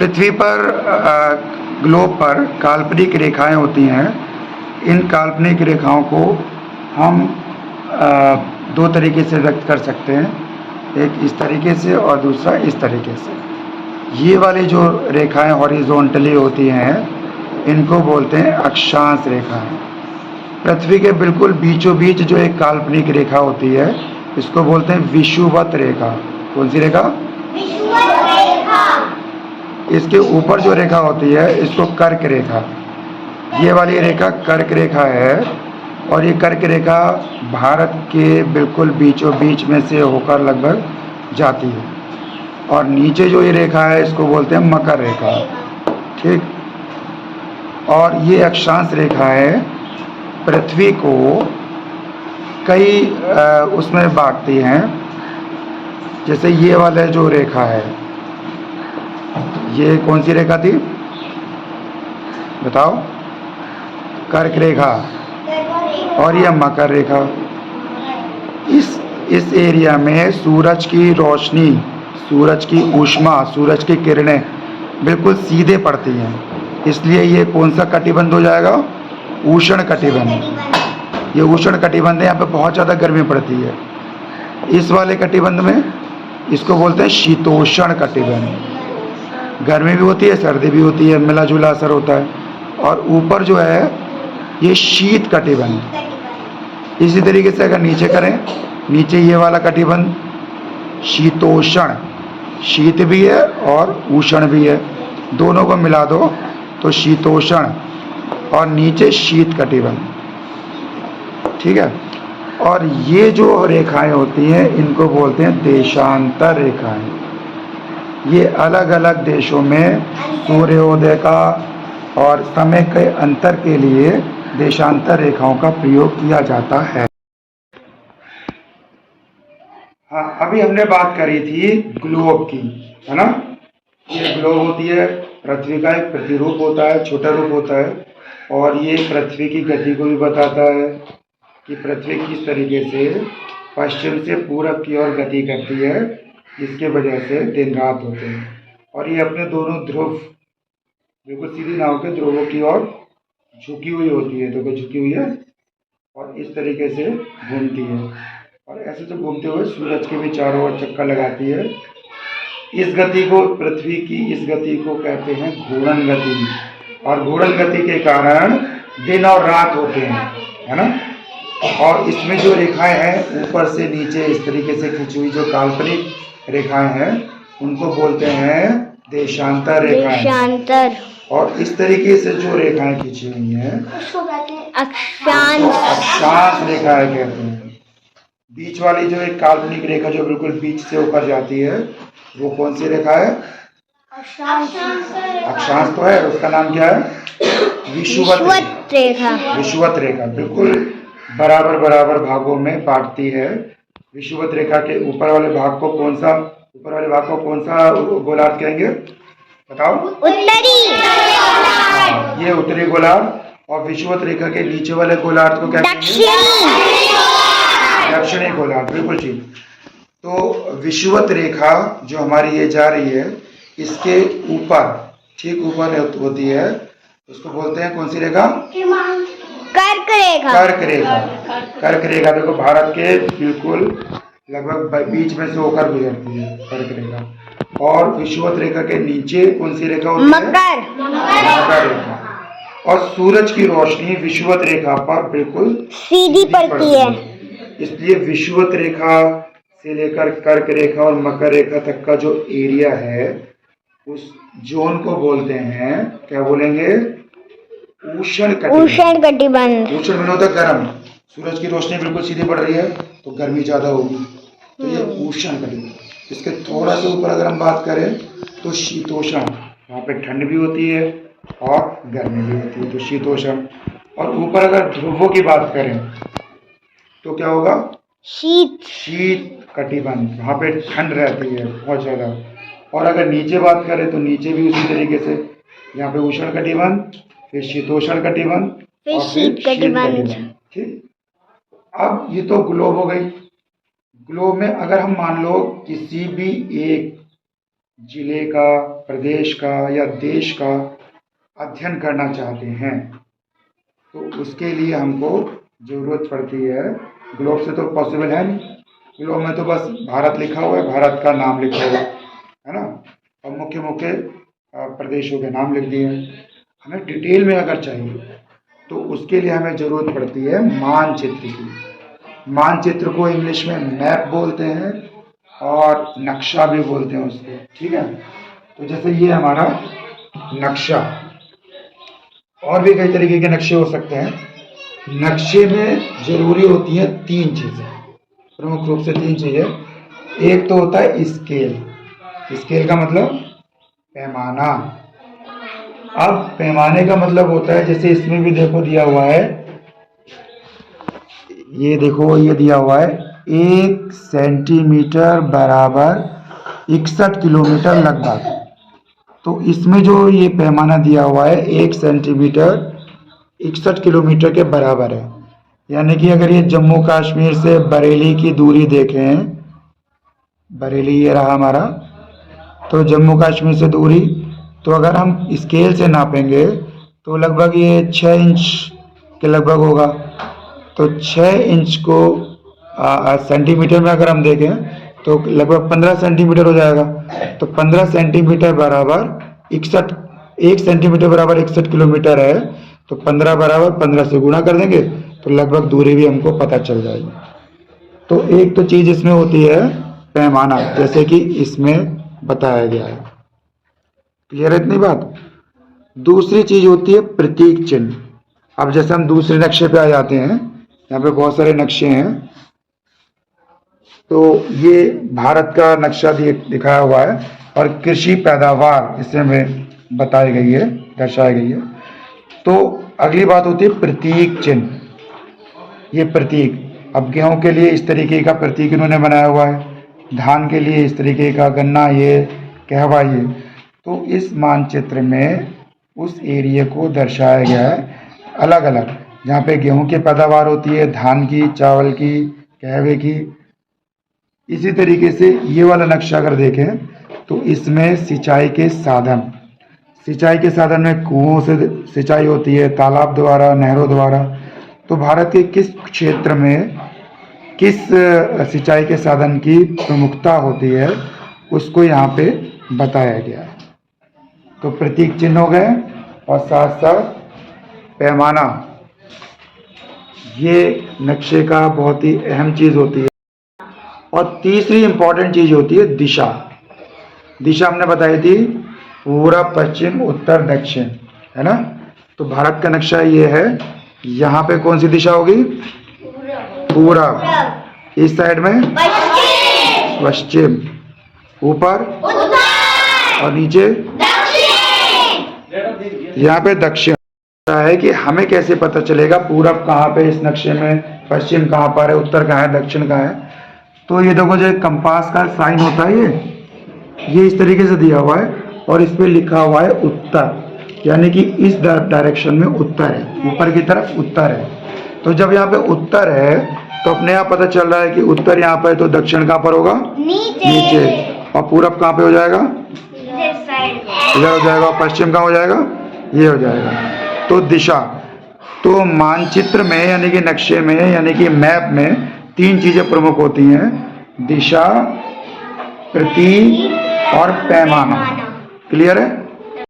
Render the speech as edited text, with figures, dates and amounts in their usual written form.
पृथ्वी पर ग्लोब पर काल्पनिक रेखाएं होती हैं। इन काल्पनिक रेखाओं को हम दो तरीके से व्यक्त कर सकते हैं, एक इस तरीके से और दूसरा इस तरीके से। ये वाली जो रेखाएं हॉरिजॉन्टली होती हैं इनको बोलते हैं अक्षांश रेखाएं। पृथ्वी के बिल्कुल बीचों बीच जो एक काल्पनिक रेखा होती है इसको बोलते हैं विषुवत रेखा। कौन सी रेखा? विषुवत रेखा। इसके ऊपर जो रेखा होती है इसको कर्क रेखा। ये वाली रेखा कर्क रेखा है और ये कर्क रेखा भारत के बिल्कुल बीचों बीच में से होकर लगभग जाती है। और नीचे जो ये रेखा है इसको बोलते हैं मकर रेखा। ठीक। और ये अक्षांश रेखा है पृथ्वी को कई उसमें बांटती हैं। जैसे ये वाला जो रेखा है, ये कौन सी रेखा थी बताओ? कर्क रेखा। और ये मकर रेखा। इस एरिया में सूरज की रोशनी, सूरज की ऊष्मा, सूरज की किरणें बिल्कुल सीधे पड़ती हैं, इसलिए ये कौन सा कटिबंध हो जाएगा? उष्ण कटिबंध। ये उष्ण कटिबंध है, यहाँ पे बहुत ज़्यादा गर्मी पड़ती है। इस वाले कटिबंध में इसको बोलते हैं शीतोष्ण कटिबंध। गर्मी भी होती है, सर्दी भी होती है, मिला जुला असर होता है। और ऊपर जो है ये शीत कटिबंध। इसी तरीके से अगर नीचे करें, नीचे ये वाला कटिबंध शीतोष्ण, शीत भी है और उष्ण भी है, दोनों को मिला दो तो शीतोष्ण, और नीचे शीत कटिबंध। ठीक है। और ये जो रेखाएं होती हैं इनको बोलते हैं देशांतर रेखाएं। ये अलग अलग देशों में सूर्योदय का और समय के अंतर के लिए देशांतर रेखाओं का प्रयोग किया जाता है। हाँ, अभी हमने बात करी थी ग्लोब की, है ना? ये ग्लोब होती है, पृथ्वी का एक प्रतिरूप होता है, छोटा रूप होता है। और ये पृथ्वी की गति को भी बताता है कि पृथ्वी किस तरीके से पश्चिम से पूरब की ओर गति करती है, जिसके वजह से दिन रात होते हैं। और ये अपने दोनों ध्रुव बिल्कुल सीधी ना होकर ध्रुवों की ओर झुकी हुई होती है, देखो झुकी हुई है, और इस तरीके से घूमती है। और ऐसे तो घूमते हुए सूरज के भी चारों ओर चक्कर लगाती है। इस गति को, पृथ्वी की इस गति को कहते हैं घूर्णन गति। और घूर्णन गति के कारण दिन और रात होते हैं, है ना? और इसमें जो रेखाएं हैं ऊपर से नीचे इस तरीके से खींची हुई जो काल्पनिक रेखाएं हैं उनको बोलते हैं देशांतर रेखाएं। देशांतर। और इस तरीके से जो रेखाएं खींची हुई हैं अक्षांश। अक्षांश रेखाएं कहते हैं। बीच वाली जो एक काल्पनिक रेखा जो बिल्कुल बीच से होकर जाती है वो कौन सी रेखा है? अक्षांश तो है, उसका नाम क्या है? विषुवत रेखा। विषुवत रेखा बिल्कुल बराबर बराबर भागों में बांटती है। विषुवत रेखा के ऊपर वाले भाग को कौन सा गोलार्ध कहेंगे बताओ? उत्तरी। ये उत्तरी गोलार्ध। और विषुवत रेखा के नीचे वाले गोलार्ध को क्या कहेंगे? दक्षिणी गोलार्ध। बिल्कुल ठीक। तो विषुवत रेखा जो हमारी ये जा रही है इसके ऊपर, ठीक ऊपर होती है, उसको बोलते हैं कौन सी रेखा? कर्क रेखा। कर्क रेखा। कर्क रेखा देखो भारत के बिल्कुल लगभग बीच में से होकर गुजरती है कर्क रेखा। और विषुवत रेखा के नीचे कौन सी रेखा होती है? मकर रेखा। और सूरज की रोशनी विषुवत रेखा पर बिल्कुल सीधी पड़ती है, इसलिए विषुवत रेखा से लेकर कर्क रेखा और मकर रेखा तक का जो एरिया है उस जोन को बोलते हैं, क्या बोलेंगे? उष्ण कटिबंध। उष्ण में होता है गर्म, सूरज की रोशनी बिल्कुल सीधी पड़ रही है तो गर्मी ज्यादा होगी, तो ये उष्ण कटिबंध। इसके थोड़ा सा ऊपर अगर हम बात करें तो शीतोष्ण, वहाँ पे ठंड भी होती है और गर्मी भी होती है, तो शीतोष्ण। और ऊपर अगर ध्रुवों की बात करें तो क्या होगा? शीत कटिबंध, वहाँ पे ठंड रहती है बहुत ज्यादा। और अगर नीचे बात करें तो नीचे भी उसी तरीके से, यहाँ पे उष्ण कटिबंध, फिर शीतोष्ण कटिबंध, फिर शीत कटिबंध। ठीक। अब ये तो ग्लोब हो गई। ग्लोब में अगर हम मान लो किसी भी एक जिले का, प्रदेश का या देश का अध्ययन करना चाहते हैं तो उसके लिए हमको ज़रूरत पड़ती है। ग्लोब से तो पॉसिबल है नहीं, ग्लोब में तो बस भारत लिखा हुआ है, भारत का नाम लिखा हुआ है ना, और मुख्य मुख्य प्रदेशों के नाम लिख दिए हैं। हमें डिटेल में अगर चाहिए तो उसके लिए हमें ज़रूरत पड़ती है मानचित्र की। मानचित्र को इंग्लिश में मैप बोलते हैं और नक्शा भी बोलते हैं उसको, ठीक है। तो जैसे ये हमारा नक्शा, और भी कई तरीके के नक्शे हो सकते हैं। नक्शे में ज़रूरी होती हैं 3 चीज़ें, प्रमुख रूप से 3 चीज़ें। एक तो होता है स्केल। स्केल का मतलब पैमाना। अब पैमाने का मतलब होता है, जैसे इसमें भी देखो दिया हुआ है, ये देखो ये दिया हुआ है 1 सेंटीमीटर बराबर 61 किलोमीटर लगभग। तो इसमें जो ये पैमाना दिया हुआ है 1 सेंटीमीटर 61 किलोमीटर के बराबर है। यानी कि अगर ये जम्मू कश्मीर से बरेली की दूरी देखें, बरेली ये रहा हमारा, तो जम्मू कश्मीर से दूरी, तो अगर हम स्केल से नापेंगे तो लगभग ये 6 इंच के लगभग होगा। तो 6 इंच को सेंटीमीटर में अगर हम देखें तो लगभग 15 सेंटीमीटर हो जाएगा। तो 15 सेंटीमीटर बराबर 61, 1 सेंटीमीटर बराबर 61 किलोमीटर है। तो 15 बराबर 15 से गुणा कर देंगे तो लगभग दूरी भी हमको पता चल जाएगी। तो एक तो चीज़ इसमें होती है पैमाना, जैसे कि इसमें बताया गया है। क्लियर है इतनी बात। दूसरी चीज़ होती है प्रतीक चिन्ह। अब जैसे हम दूसरे नक्शे पे आ जाते हैं, यहाँ पे बहुत सारे नक्शे हैं। तो ये भारत का नक्शा दिखाया हुआ है और कृषि पैदावार इसमें बताई गई है, दर्शाई गई है। तो अगली बात होती है प्रतीक चिन्ह। ये प्रतीक, अब गेहूं के लिए इस तरीके का प्रतीक इन्होंने बनाया हुआ है, धान के लिए इस तरीके का, गन्ना ये, कहवा ये। तो इस मानचित्र में उस एरिया को दर्शाया गया है अलग अलग, जहाँ पे गेहूं की पैदावार होती है, धान की, चावल की, कहवे की। इसी तरीके से ये वाला नक्शा अगर देखें तो इसमें सिंचाई के साधन, सिंचाई के साधन में कुओं से सिंचाई होती है, तालाब द्वारा, नहरों द्वारा। तो भारत के किस क्षेत्र में किस सिंचाई के साधन की प्रमुखता होती है उसको यहाँ पे बताया गया है। तो प्रतीक चिन्ह हो गए और साथ साथ पैमाना, ये नक्शे का बहुत ही अहम चीज़ होती है। और तीसरी इंपॉर्टेंट चीज़ होती है दिशा। दिशा हमने बताई थी पूरब, पश्चिम, उत्तर, दक्षिण, है ना। तो भारत का नक्शा ये है, यहाँ पे कौन सी दिशा होगी? पूरब। इस साइड में पश्चिम, ऊपर और नीचे यहाँ पे दक्षिण। है कि हमें कैसे पता चलेगा पूरब कहाँ पे इस नक्शे में, पश्चिम कहाँ पर है, उत्तर कहाँ है, दक्षिण कहाँ है? तो ये देखो जो कंपास का साइन होता है ये इस तरीके से दिया हुआ है और इस पे लिखा हुआ है उत्तर, यानी कि इस डायरेक्शन में उत्तर है, ऊपर की तरफ उत्तर है। तो जब यहाँ पे उत्तर है तो अपने आप पता चल रहा है कि उत्तर यहाँ पर है, तो दक्षिण कहाँ पर होगा? नीचे। और पूरब कहाँ पे हो जाएगा? इधर हो जाएगा। और पश्चिम कहाँ हो जाएगा? ये हो जाएगा। तो दिशा, तो मानचित्र में यानी कि नक्शे में यानी कि मैप में 3 चीजें प्रमुख होती हैं, दिशा, प्रतीक और पैमाना। क्लियर है?